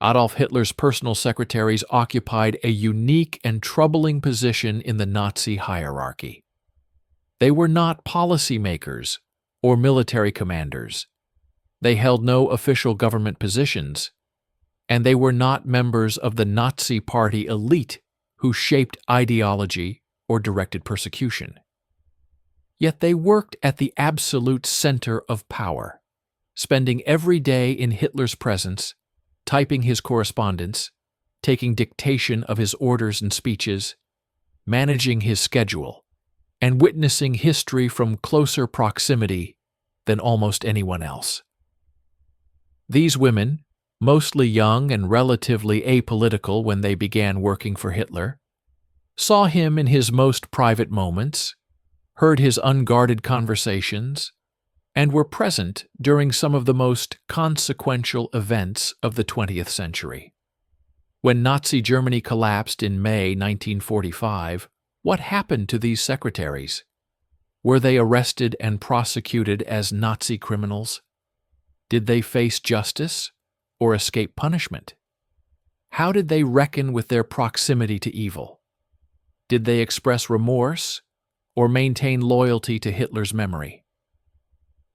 Adolf Hitler's personal secretaries occupied a unique and troubling position in the Nazi hierarchy. They were not policymakers or military commanders. They held no official government positions, and they were not members of the Nazi Party elite who shaped ideology or directed persecution. Yet they worked at the absolute center of power, spending every day in Hitler's presence, typing his correspondence, taking dictation of his orders and speeches, managing his schedule, and witnessing history from closer proximity than almost anyone else. These women, mostly young and relatively apolitical when they began working for Hitler, saw him in his most private moments, heard his unguarded conversations, and were present during some of the most consequential events of the 20th century. When Nazi Germany collapsed in May 1945, what happened to these secretaries? Were they arrested and prosecuted as Nazi criminals? Did they face justice or escape punishment? How did they reckon with their proximity to evil? Did they express remorse or maintain loyalty to Hitler's memory?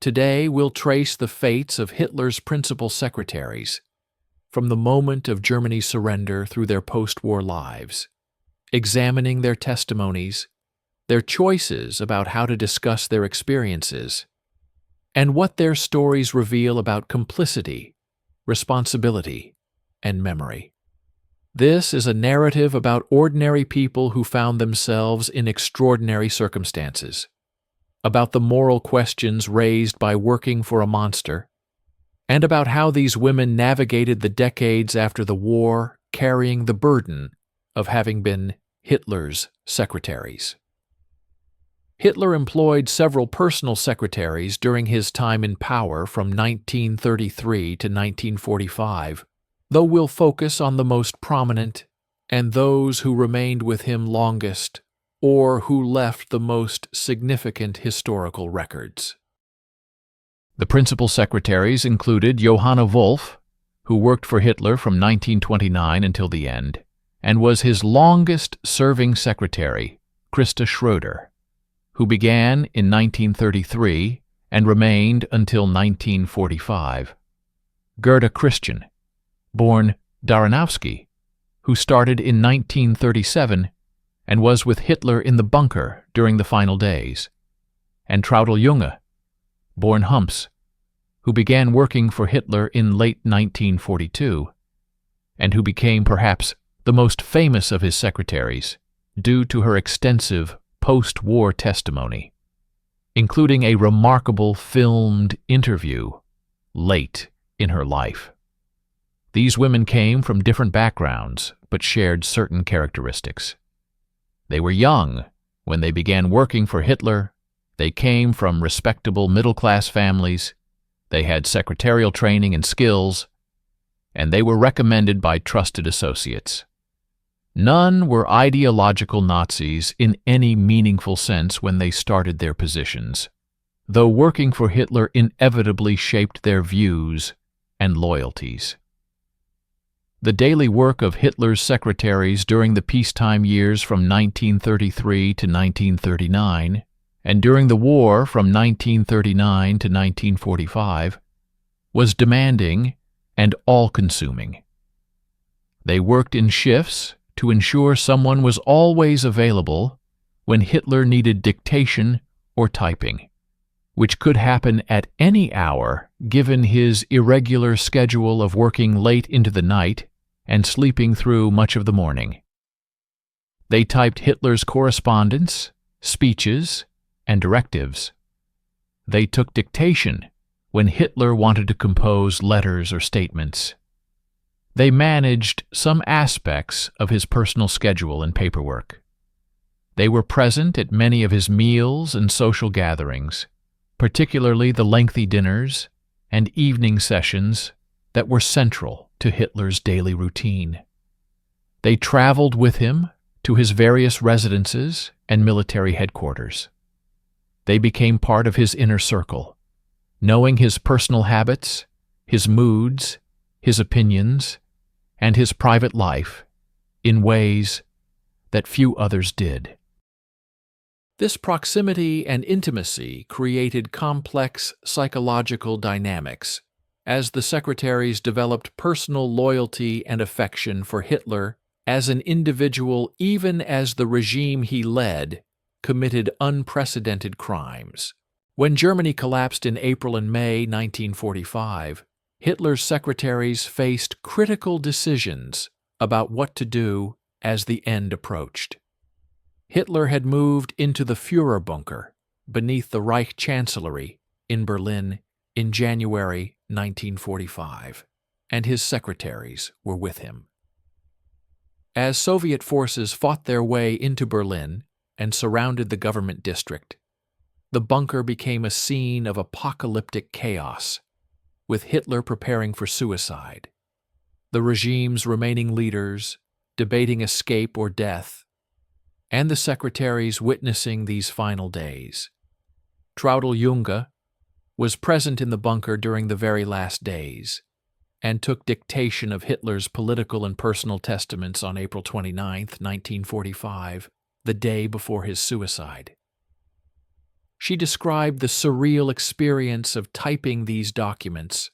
Today, we'll trace the fates of Hitler's principal secretaries, from the moment of Germany's surrender through their post-war lives, examining their testimonies, their choices about how to discuss their experiences, and what their stories reveal about complicity, responsibility, and memory. This is a narrative about ordinary people who found themselves in extraordinary circumstances, about the moral questions raised by working for a monster, and about how these women navigated the decades after the war, carrying the burden of having been Hitler's secretaries. Hitler employed several personal secretaries during his time in power from 1933 to 1945, though we'll focus on the most prominent and those who remained with him longest or who left the most significant historical records. The principal secretaries included Johanna Wolff, who worked for Hitler from 1929 until the end, and was his longest-serving secretary, Christa Schröder, who began in 1933 and remained until 1945. Gerda Christian, born Daranowski, who started in 1937 and was with Hitler in the bunker during the final days, and Traudl Junge, born Humps, who began working for Hitler in late 1942, and who became perhaps the most famous of his secretaries due to her extensive post-war testimony, including a remarkable filmed interview late in her life. These women came from different backgrounds but shared certain characteristics. They were young when they began working for Hitler, they came from respectable middle-class families, they had secretarial training and skills, and they were recommended by trusted associates. None were ideological Nazis in any meaningful sense when they started their positions, though working for Hitler inevitably shaped their views and loyalties. The daily work of Hitler's secretaries during the peacetime years from 1933 to 1939, and during the war from 1939 to 1945, was demanding and all-consuming. They worked in shifts to ensure someone was always available when Hitler needed dictation or typing, which could happen at any hour given his irregular schedule of working late into the night and sleeping through much of the morning. They typed Hitler's correspondence, speeches, and directives. They took dictation when Hitler wanted to compose letters or statements. They managed some aspects of his personal schedule and paperwork. They were present at many of his meals and social gatherings, particularly the lengthy dinners and evening sessions that were central to Hitler's daily routine. They traveled with him to his various residences and military headquarters. They became part of his inner circle, knowing his personal habits, his moods, his opinions, and his private life in ways that few others did. This proximity and intimacy created complex psychological dynamics as the secretaries developed personal loyalty and affection for Hitler as an individual, even as the regime he led committed unprecedented crimes. When Germany collapsed in April and May 1945, Hitler's secretaries faced critical decisions about what to do as the end approached. Hitler had moved into the Führerbunker beneath the Reich Chancellery in Berlin in January 1945, and his secretaries were with him. As Soviet forces fought their way into Berlin and surrounded the government district, the bunker became a scene of apocalyptic chaos, with Hitler preparing for suicide, the regime's remaining leaders debating escape or death, and the secretaries witnessing these final days. Traudl Junge was present in the bunker during the very last days and took dictation of Hitler's political and personal testaments on April 29, 1945, the day before his suicide. She described the surreal experience of typing these documents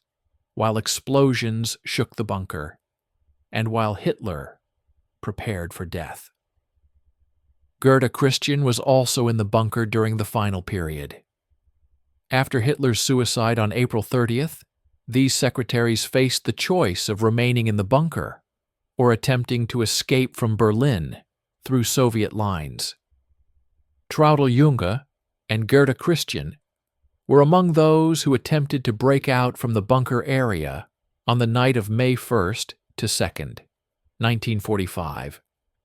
while explosions shook the bunker and while Hitler prepared for death. Gerda Christian was also in the bunker during the final period. After Hitler's suicide on April 30th, these secretaries faced the choice of remaining in the bunker or attempting to escape from Berlin through Soviet lines. Traudl Junge and Gerda Christian were among those who attempted to break out from the bunker area on the night of May 1st to 2nd, 1945,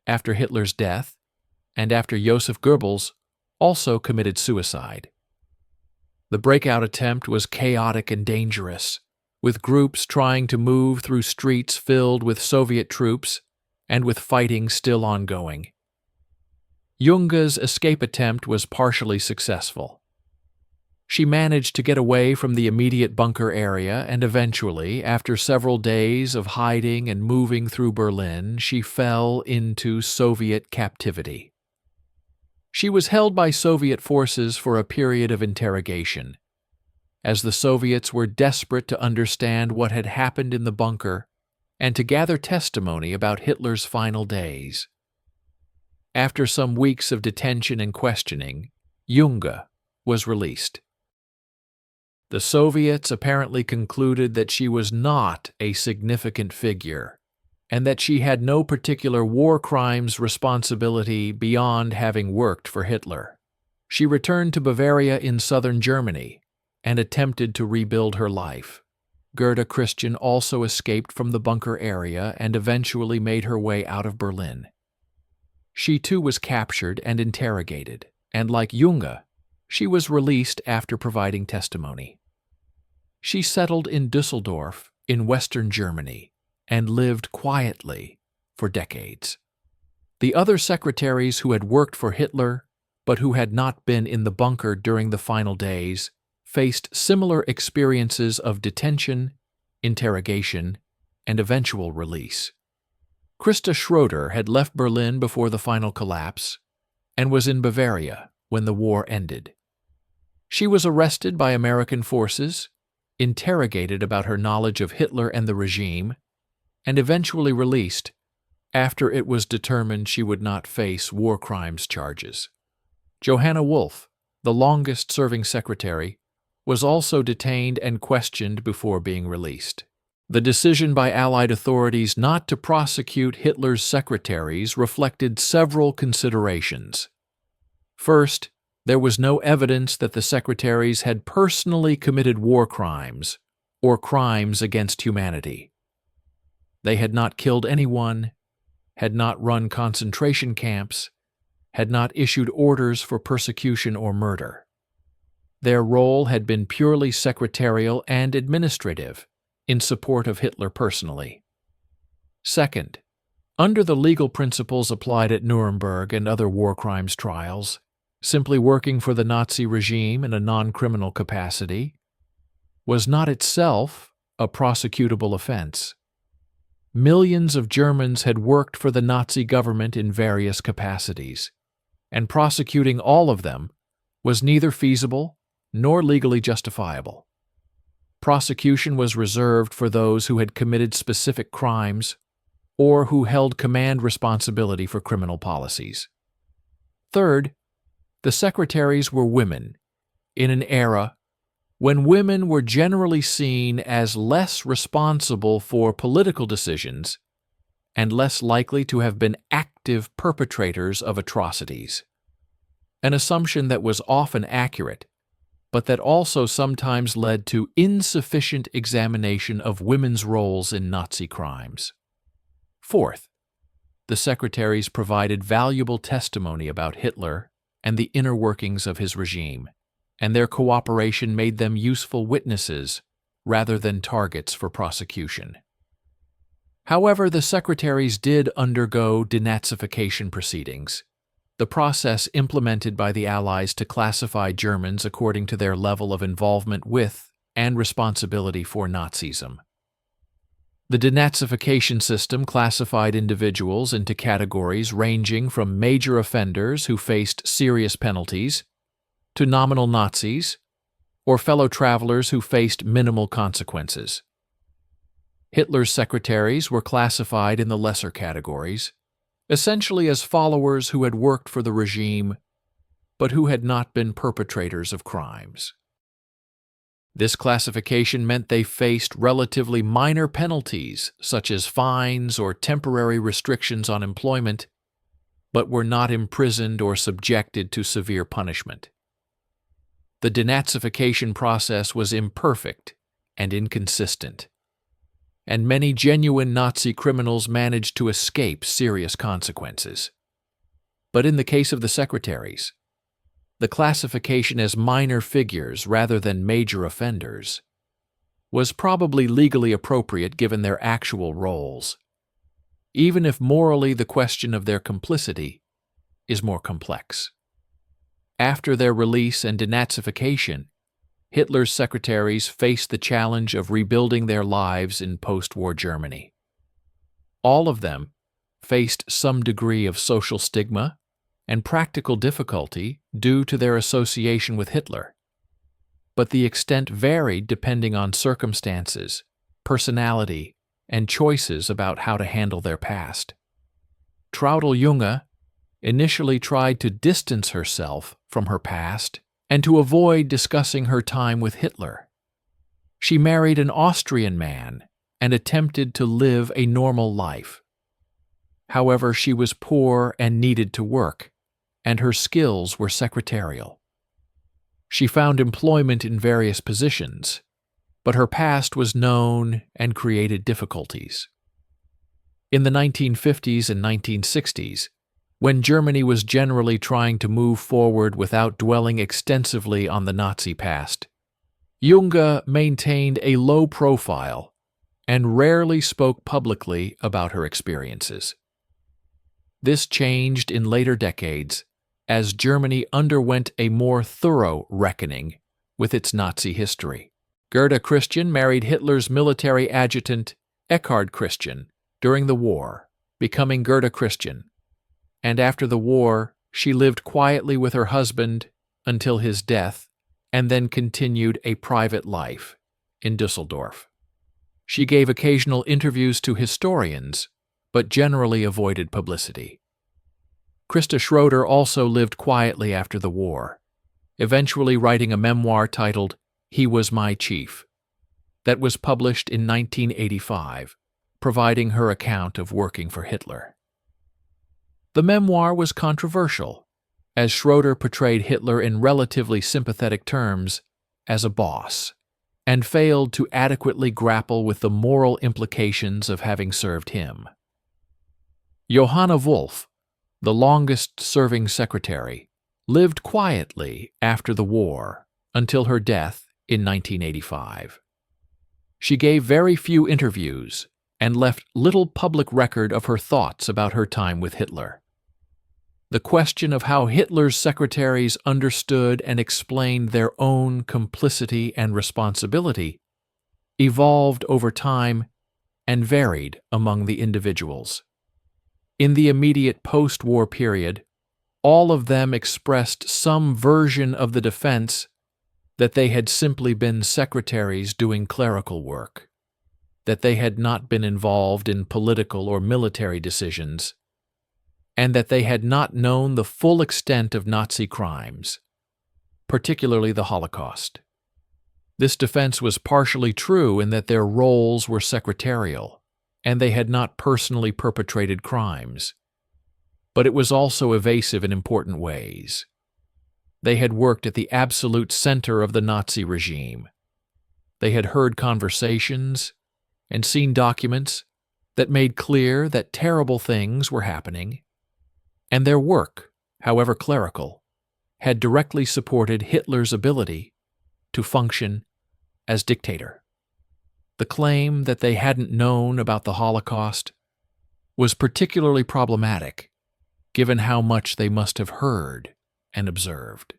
after Hitler's death and after Joseph Goebbels also committed suicide. The breakout attempt was chaotic and dangerous, with groups trying to move through streets filled with Soviet troops and with fighting still ongoing. Junge's escape attempt was partially successful. She managed to get away from the immediate bunker area and eventually, after several days of hiding and moving through Berlin, she fell into Soviet captivity. She was held by Soviet forces for a period of interrogation, as the Soviets were desperate to understand what had happened in the bunker and to gather testimony about Hitler's final days. After some weeks of detention and questioning, Junge was released. The Soviets apparently concluded that she was not a significant figure and that she had no particular war crimes responsibility beyond having worked for Hitler. She returned to Bavaria in southern Germany and attempted to rebuild her life. Gerda Christian also escaped from the bunker area and eventually made her way out of Berlin. She too was captured and interrogated, and like Junge, she was released after providing testimony. She settled in Düsseldorf in western Germany and lived quietly for decades. The other secretaries who had worked for Hitler but who had not been in the bunker during the final days faced similar experiences of detention, interrogation, and eventual release. Christa Schroeder had left Berlin before the final collapse and was in Bavaria when the war ended. She was arrested by American forces, interrogated about her knowledge of Hitler and the regime, and eventually released after it was determined she would not face war crimes charges. Johanna Wolff, the longest-serving secretary, was also detained and questioned before being released. The decision by Allied authorities not to prosecute Hitler's secretaries reflected several considerations. First, there was no evidence that the secretaries had personally committed war crimes or crimes against humanity. They had not killed anyone, had not run concentration camps, had not issued orders for persecution or murder. Their role had been purely secretarial and administrative, in support of Hitler personally. Second, under the legal principles applied at Nuremberg and other war crimes trials, simply working for the Nazi regime in a non-criminal capacity was not itself a prosecutable offense. millions of Germans had worked for the Nazi government in various capacities, and prosecuting all of them was neither feasible nor legally justifiable. Prosecution was reserved for those who had committed specific crimes or who held command responsibility for criminal policies. Third, the secretaries were women in an era when women were generally seen as less responsible for political decisions and less likely to have been active perpetrators of atrocities, an assumption that was often accurate, but that also sometimes led to insufficient examination of women's roles in Nazi crimes. Fourth, the secretaries provided valuable testimony about Hitler and the inner workings of his regime, and their cooperation made them useful witnesses rather than targets for prosecution. However, the secretaries did undergo denazification proceedings, the process implemented by the Allies to classify Germans according to their level of involvement with and responsibility for Nazism. The denazification system classified individuals into categories ranging from major offenders who faced serious penalties to nominal Nazis or fellow travelers who faced minimal consequences. Hitler's secretaries were classified in the lesser categories, essentially as followers who had worked for the regime but who had not been perpetrators of crimes. This classification meant they faced relatively minor penalties, such as fines or temporary restrictions on employment, but were not imprisoned or subjected to severe punishment. The denazification process was imperfect and inconsistent, and many genuine Nazi criminals managed to escape serious consequences. But in the case of the secretaries, the classification as minor figures rather than major offenders was probably legally appropriate given their actual roles, even if morally the question of their complicity is more complex. After their release and denazification, Hitler's secretaries faced the challenge of rebuilding their lives in post-war Germany. All of them faced some degree of social stigma and practical difficulty due to their association with Hitler, but the extent varied depending on circumstances, personality, and choices about how to handle their past. Traudl Junge initially tried to distance herself from her past and to avoid discussing her time with Hitler. She married an Austrian man and attempted to live a normal life. However, she was poor and needed to work, and her skills were secretarial. She found employment in various positions, but her past was known and created difficulties. In the 1950s and 1960s, when Germany was generally trying to move forward without dwelling extensively on the Nazi past, Junge maintained a low profile and rarely spoke publicly about her experiences. This changed in later decades as Germany underwent a more thorough reckoning with its Nazi history. Gerda Christian married Hitler's military adjutant Eckhard Christian during the war, becoming Gerda Christian, and after the war she lived quietly with her husband until his death and then continued a private life in Düsseldorf. She gave occasional interviews to historians, but generally avoided publicity. Christa Schroeder also lived quietly after the war, eventually writing a memoir titled He Was My Chief, that was published in 1985, providing her account of working for Hitler. The memoir was controversial, as Schroeder portrayed Hitler in relatively sympathetic terms as a boss, and failed to adequately grapple with the moral implications of having served him. Johanna Wolff, the longest-serving secretary, lived quietly after the war until her death in 1985. She gave very few interviews and left little public record of her thoughts about her time with Hitler. The question of how Hitler's secretaries understood and explained their own complicity and responsibility evolved over time and varied among the individuals. In the immediate post-war period, all of them expressed some version of the defense that they had simply been secretaries doing clerical work, that they had not been involved in political or military decisions, and that they had not known the full extent of Nazi crimes, particularly the Holocaust. This defense was partially true in that their roles were secretarial, and they had not personally perpetrated crimes, but it was also evasive in important ways. They had worked at the absolute center of the Nazi regime. They had heard conversations and seen documents that made clear that terrible things were happening, and their work, however clerical, had directly supported Hitler's ability to function as dictator. The claim that they hadn't known about the Holocaust was particularly problematic, given how much they must have heard and observed.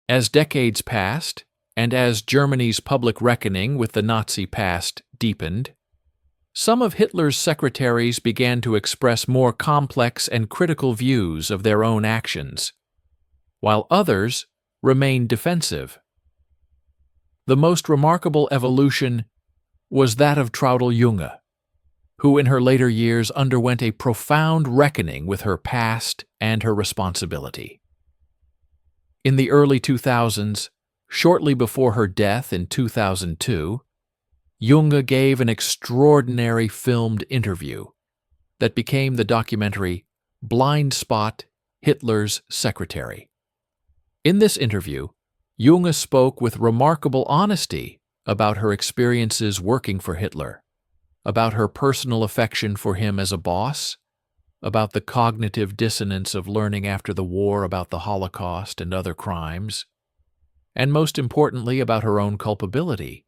As decades passed, and as Germany's public reckoning with the Nazi past deepened, some of Hitler's secretaries began to express more complex and critical views of their own actions, while others remained defensive. The most remarkable evolution was that of Traudl Junge, who in her later years underwent a profound reckoning with her past and her responsibility. In the early 2000s, shortly before her death in 2002, Junge gave an extraordinary filmed interview that became the documentary Blind Spot: Hitler's Secretary. In this interview, Junge spoke with remarkable honesty about her experiences working for Hitler, about her personal affection for him as a boss, about the cognitive dissonance of learning after the war about the Holocaust and other crimes, and most importantly about her own culpability.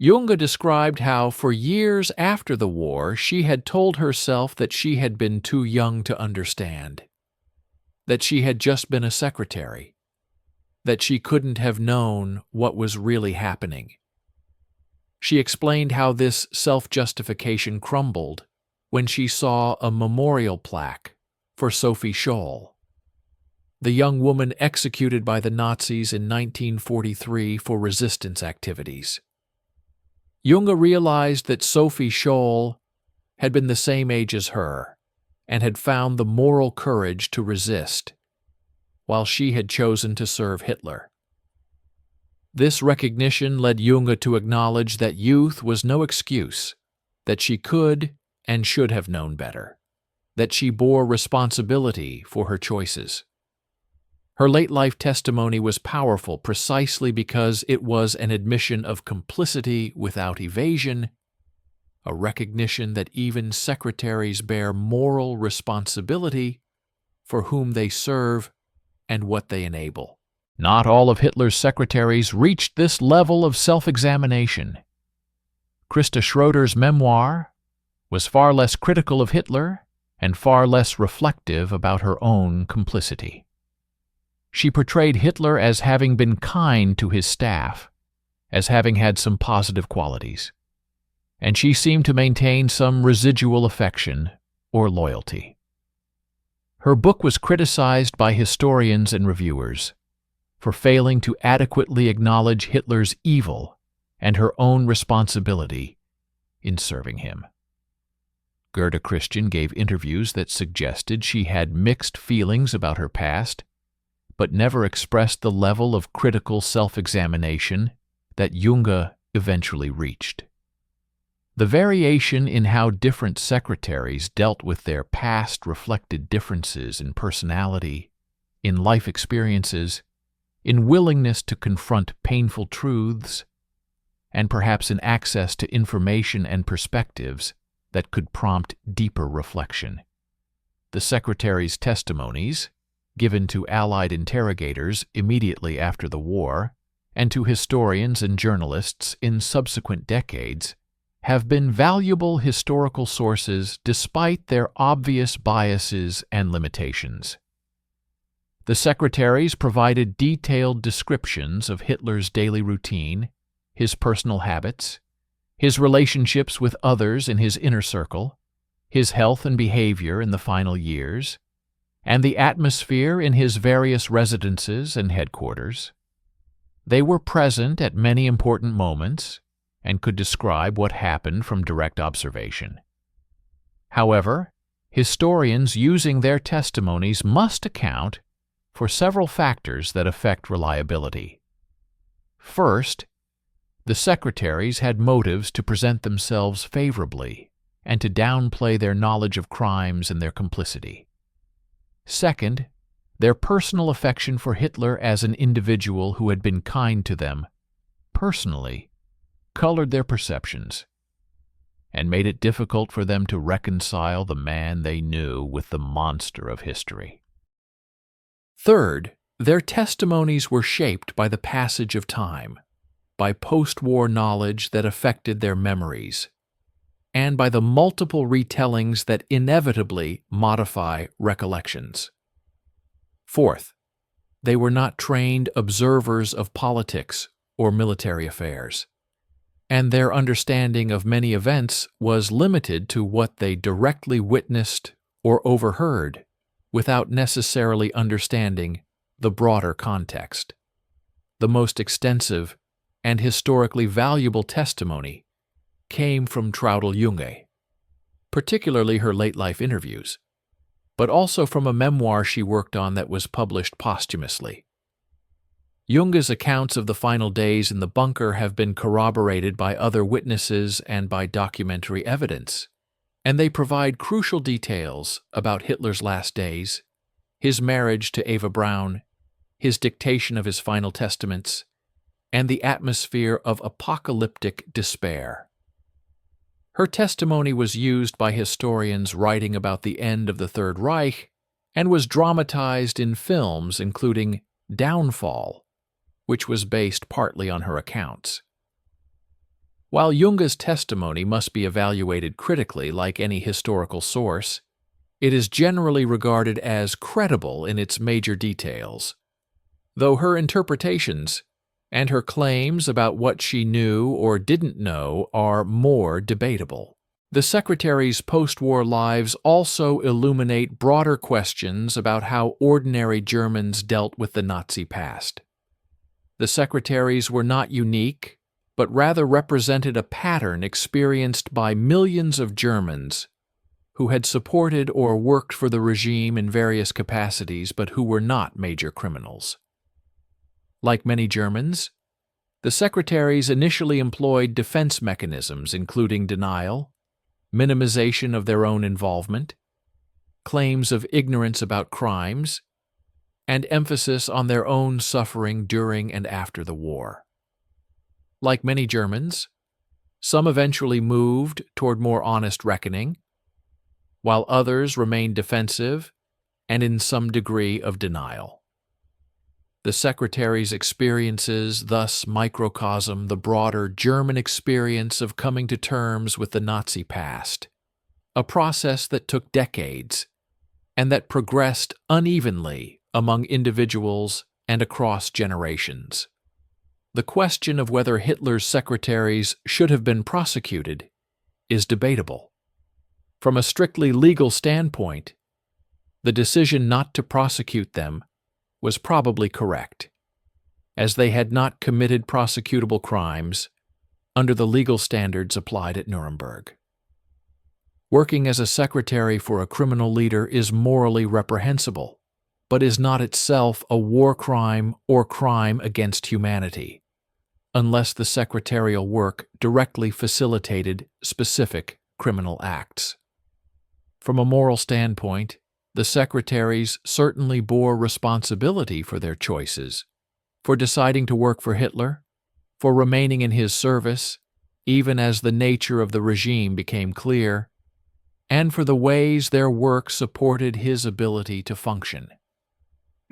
Junge described how, for years after the war, she had told herself that she had been too young to understand, that she had just been a secretary, that she couldn't have known what was really happening. She explained how this self-justification crumbled when she saw a memorial plaque for Sophie Scholl, the young woman executed by the Nazis in 1943 for resistance activities. Junge realized that Sophie Scholl had been the same age as her and had found the moral courage to resist, while she had chosen to serve Hitler. This recognition led Junge to acknowledge that youth was no excuse, that she could and should have known better, that she bore responsibility for her choices. Her late-life testimony was powerful precisely because it was an admission of complicity without evasion, a recognition that even secretaries bear moral responsibility for whom they serve and what they enable. Not all of Hitler's secretaries reached this level of self-examination. Christa Schroeder's memoir was far less critical of Hitler and far less reflective about her own complicity. She portrayed Hitler as having been kind to his staff, as having had some positive qualities, and she seemed to maintain some residual affection or loyalty. Her book was criticized by historians and reviewers for failing to adequately acknowledge Hitler's evil and her own responsibility in serving him. Gerda Christian gave interviews that suggested she had mixed feelings about her past, but never expressed the level of critical self-examination that Junge eventually reached. The variation in how different secretaries dealt with their past reflected differences in personality, in life experiences, in willingness to confront painful truths, and perhaps in access to information and perspectives that could prompt deeper reflection. The secretary's testimonies, given to Allied interrogators immediately after the war, and to historians and journalists in subsequent decades, have been valuable historical sources despite their obvious biases and limitations. The secretaries provided detailed descriptions of Hitler's daily routine, his personal habits, his relationships with others in his inner circle, his health and behavior in the final years, and the atmosphere in his various residences and headquarters. They were present at many important moments and could describe what happened from direct observation. However, historians using their testimonies must account for several factors that affect reliability. First, the secretaries had motives to present themselves favorably and to downplay their knowledge of crimes and their complicity. Second, their personal affection for Hitler as an individual who had been kind to them, personally, colored their perceptions and made it difficult for them to reconcile the man they knew with the monster of history. Third, their testimonies were shaped by the passage of time, by post-war knowledge that affected their memories, and by the multiple retellings that inevitably modify recollections. Fourth, they were not trained observers of politics or military affairs, and their understanding of many events was limited to what they directly witnessed or overheard, without necessarily understanding the broader context. The most extensive and historically valuable testimony came from Traudl Junge, particularly her late-life interviews, but also from a memoir she worked on that was published posthumously. Junge's accounts of the final days in the bunker have been corroborated by other witnesses and by documentary evidence, and they provide crucial details about Hitler's last days, his marriage to Eva Braun, his dictation of his final testaments, and the atmosphere of apocalyptic despair. Her testimony was used by historians writing about the end of the Third Reich and was dramatized in films including Downfall, which was based partly on her accounts. While Junge's testimony must be evaluated critically like any historical source, it is generally regarded as credible in its major details, though her interpretations and her claims about what she knew or didn't know are more debatable. The secretaries' post-war lives also illuminate broader questions about how ordinary Germans dealt with the Nazi past. The secretaries were not unique, but rather represented a pattern experienced by millions of Germans who had supported or worked for the regime in various capacities but who were not major criminals. Like many Germans, the secretaries initially employed defense mechanisms including denial, minimization of their own involvement, claims of ignorance about crimes, and emphasis on their own suffering during and after the war. Like many Germans, some eventually moved toward more honest reckoning, while others remained defensive and in some degree of denial. The secretaries' experiences thus microcosm the broader German experience of coming to terms with the Nazi past, a process that took decades and that progressed unevenly among individuals and across generations. The question of whether Hitler's secretaries should have been prosecuted is debatable. From a strictly legal standpoint, the decision not to prosecute them was probably correct, as they had not committed prosecutable crimes under the legal standards applied at Nuremberg. Working as a secretary for a criminal leader is morally reprehensible, but is not itself a war crime or crime against humanity, unless the secretarial work directly facilitated specific criminal acts. From a moral standpoint, the secretaries certainly bore responsibility for their choices, for deciding to work for Hitler, for remaining in his service, even as the nature of the regime became clear, and for the ways their work supported his ability to function.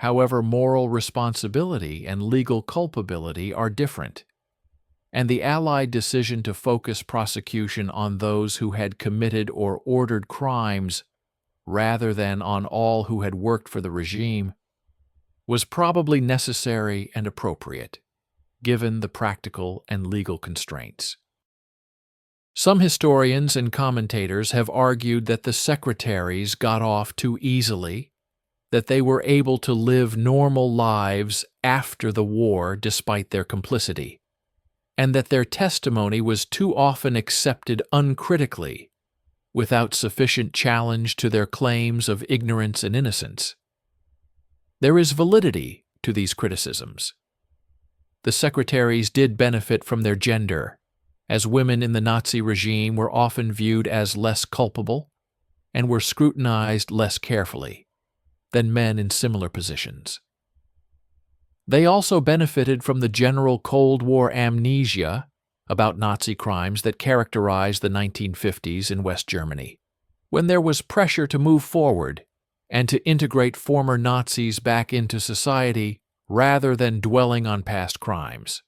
However, moral responsibility and legal culpability are different, and the Allied decision to focus prosecution on those who had committed or ordered crimes rather than on all who had worked for the regime was probably necessary and appropriate, given the practical and legal constraints. Some historians and commentators have argued that the secretaries got off too easily, that they were able to live normal lives after the war despite their complicity, and that their testimony was too often accepted uncritically, without sufficient challenge to their claims of ignorance and innocence. There is validity to these criticisms. The secretaries did benefit from their gender, as women in the Nazi regime were often viewed as less culpable and were scrutinized less carefully than men in similar positions. They also benefited from the general Cold War amnesia about Nazi crimes that characterized the 1950s in West Germany, when there was pressure to move forward and to integrate former Nazis back into society rather than dwelling on past crimes.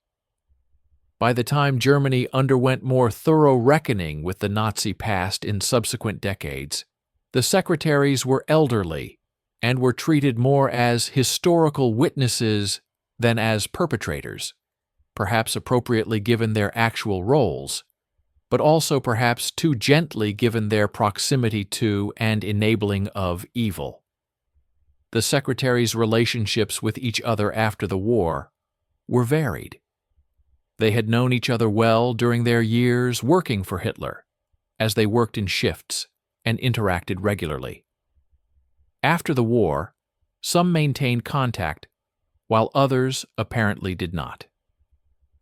By the time Germany underwent more thorough reckoning with the Nazi past in subsequent decades, the secretaries were elderly and were treated more as historical witnesses than as perpetrators, perhaps appropriately given their actual roles, but also perhaps too gently given their proximity to and enabling of evil. The secretaries' relationships with each other after the war were varied. They had known each other well during their years working for Hitler, as they worked in shifts and interacted regularly. After the war, some maintained contact, while others apparently did not.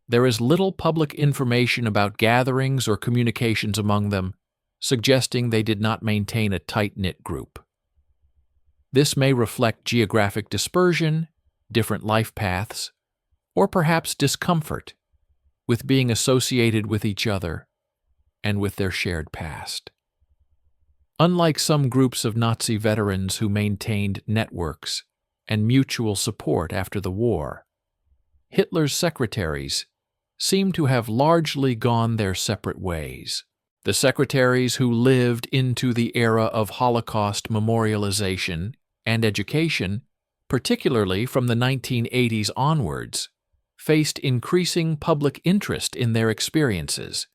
There is little public information about gatherings or communications among them, suggesting they did not maintain a tight-knit group. This may reflect geographic dispersion, different life paths, or perhaps discomfort with being associated with each other and with their shared past. Unlike some groups of Nazi veterans who maintained networks and mutual support after the war, Hitler's secretaries seem to have largely gone their separate ways. The secretaries who lived into the era of Holocaust memorialization and education, particularly from the 1980s onwards, faced increasing public interest in their experiences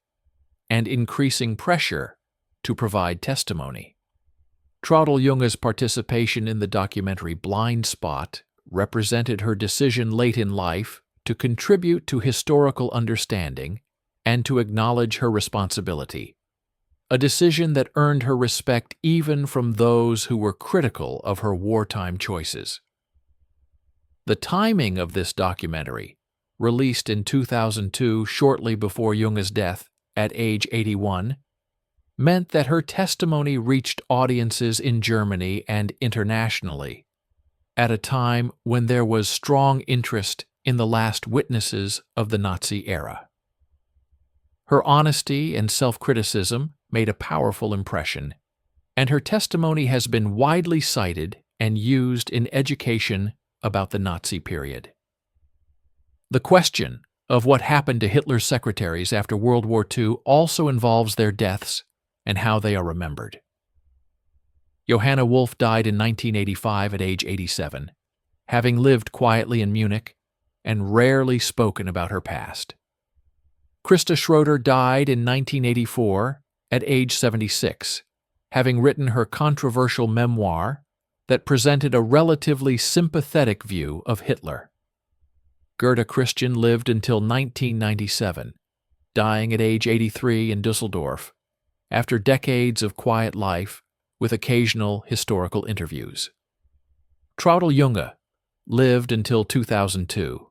and increasing pressure to provide testimony. Traudl Junge's participation in the documentary Blind Spot represented her decision late in life to contribute to historical understanding and to acknowledge her responsibility, a decision that earned her respect even from those who were critical of her wartime choices. The timing of this documentary, released in 2002 shortly before Junge's death at age 81, meant that her testimony reached audiences in Germany and internationally, at a time when there was strong interest in the last witnesses of the Nazi era. Her honesty and self-criticism made a powerful impression, and her testimony has been widely cited and used in education about the Nazi period. The question of what happened to Hitler's secretaries after World War II also involves their deaths and how they are remembered. Johanna Wolf died in 1985 at age 87, having lived quietly in Munich and rarely spoken about her past. Christa Schroeder died in 1984 at age 76, having written her controversial memoir that presented a relatively sympathetic view of Hitler. Gerda Christian lived until 1997, dying at age 83 in Dusseldorf, after decades of quiet life with occasional historical interviews. Traudl Junge lived until 2002,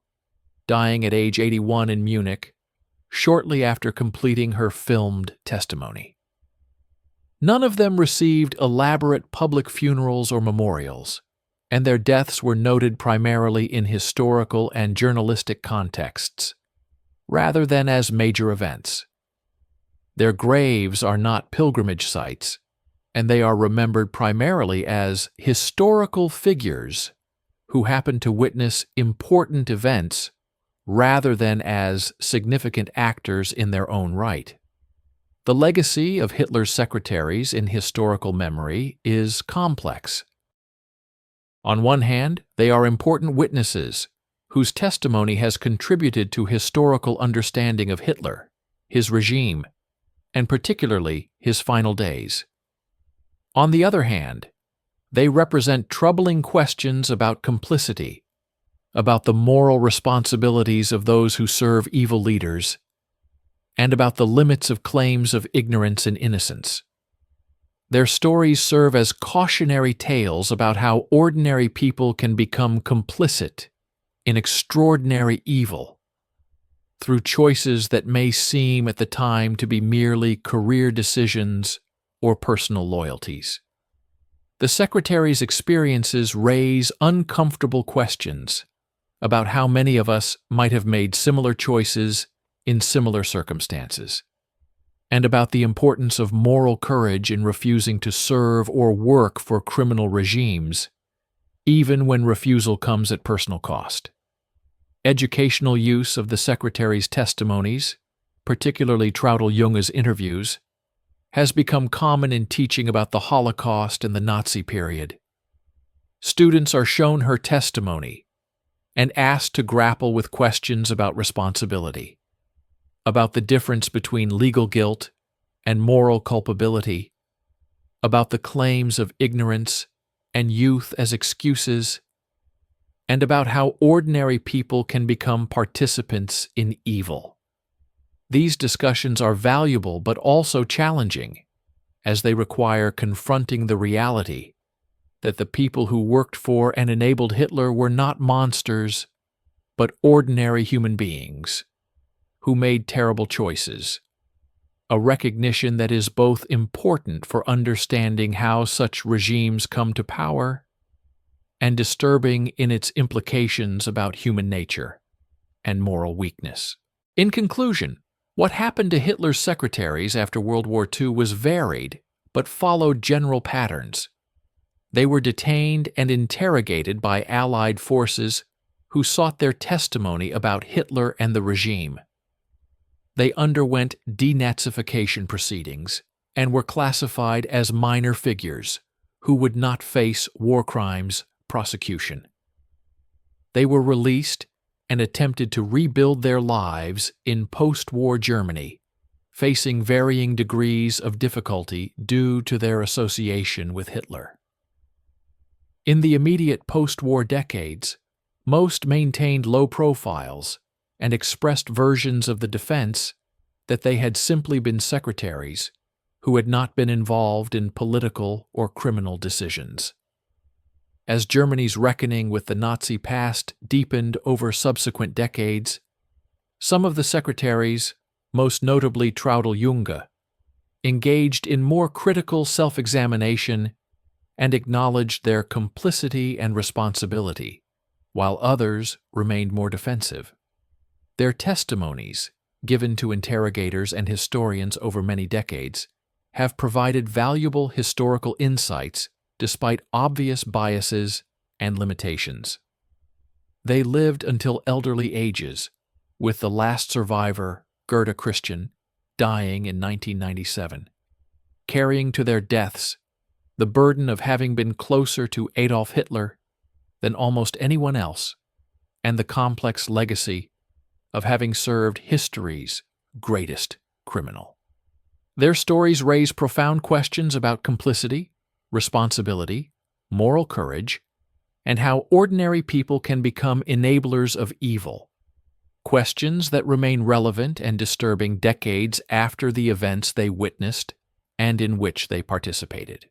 dying at age 81 in Munich, shortly after completing her filmed testimony. None of them received elaborate public funerals or memorials, and their deaths were noted primarily in historical and journalistic contexts, rather than as major events. Their graves are not pilgrimage sites, and they are remembered primarily as historical figures who happened to witness important events rather than as significant actors in their own right. The legacy of Hitler's secretaries in historical memory is complex. On one hand, they are important witnesses whose testimony has contributed to historical understanding of Hitler, his regime, and particularly his final days. On the other hand, they represent troubling questions about complicity, about the moral responsibilities of those who serve evil leaders, and about the limits of claims of ignorance and innocence. Their stories serve as cautionary tales about how ordinary people can become complicit in extraordinary evil through choices that may seem at the time to be merely career decisions or personal loyalties. The Secretaries' experiences raise uncomfortable questions about how many of us might have made similar choices in similar circumstances, and about the importance of moral courage in refusing to serve or work for criminal regimes, even when refusal comes at personal cost. Educational use of the Secretaries' testimonies, particularly Traudl-Junge's interviews, has become common in teaching about the Holocaust and the Nazi period. Students are shown her testimony and asked to grapple with questions about responsibility, about the difference between legal guilt and moral culpability, about the claims of ignorance and youth as excuses, and about how ordinary people can become participants in evil. These discussions are valuable but also challenging, as they require confronting the reality that the people who worked for and enabled Hitler were not monsters, but ordinary human beings who made terrible choices, a recognition that is both important for understanding how such regimes come to power and disturbing in its implications about human nature and moral weakness. In conclusion, what happened to Hitler's secretaries after World War II was varied but followed general patterns. They were detained and interrogated by Allied forces who sought their testimony about Hitler and the regime. They underwent denazification proceedings and were classified as minor figures who would not face war crimes prosecution. They were released and attempted to rebuild their lives in post-war Germany, facing varying degrees of difficulty due to their association with Hitler. In the immediate post-war decades, most maintained low profiles and expressed versions of the defense that they had simply been secretaries who had not been involved in political or criminal decisions. As Germany's reckoning with the Nazi past deepened over subsequent decades, some of the secretaries, most notably Traudl-Junge, engaged in more critical self-examination and acknowledged their complicity and responsibility, while others remained more defensive. Their testimonies, given to interrogators and historians over many decades, have provided valuable historical insights despite obvious biases and limitations. They lived until elderly ages, with the last survivor, Gerda Christian, dying in 1997, carrying to their deaths the burden of having been closer to Adolf Hitler than almost anyone else, and the complex legacy of having served history's greatest criminal. Their stories raise profound questions about complicity, responsibility, moral courage, and how ordinary people can become enablers of evil, questions that remain relevant and disturbing decades after the events they witnessed and in which they participated.